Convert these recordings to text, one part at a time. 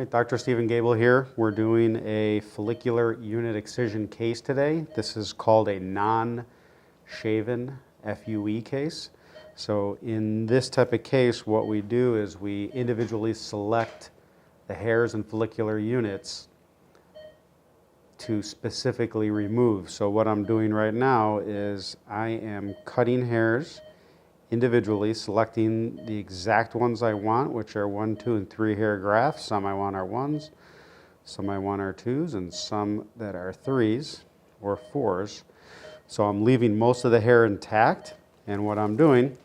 right, Dr. Stephen Gabel here. We're doing a follicular unit excision case today. This is called a non-shaven FUE case. So in this type of case, what we do is we individually select the hairs and follicular units to specifically remove. So what I'm doing right now is I am cutting hairs individually, selecting the exact ones I want, which are 1, 2, and 3 hair grafts. Some I want are 1s, some I want are 2s, and some that are 3s or 4s. So I'm leaving most of the hair intact, and what I'm doing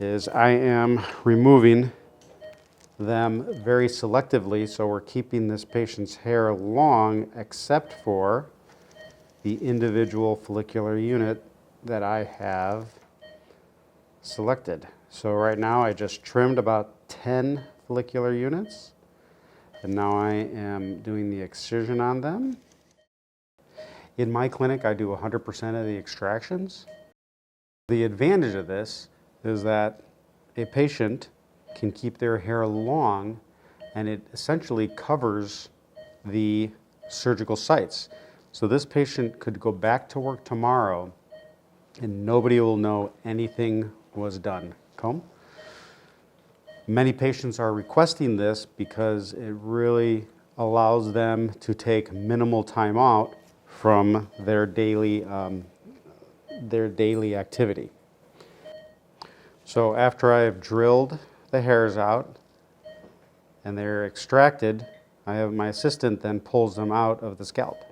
is I am removing them very selectively, so we're keeping this patient's hair long except for the individual follicular unit that I have selected. So right now I just trimmed about 10 follicular units, and now I am doing the excision on them. In my clinic, I do 100% of the extractions. The advantage of this is that a patient can keep their hair long, and it essentially covers the surgical sites. So this patient could go back to work tomorrow and nobody will know anything was done. Comb. Many patients are requesting this because it really allows them to take minimal time out from their daily activity. So after I have drilled the hairs out and they're extracted, I have my assistant then pulls them out of the scalp.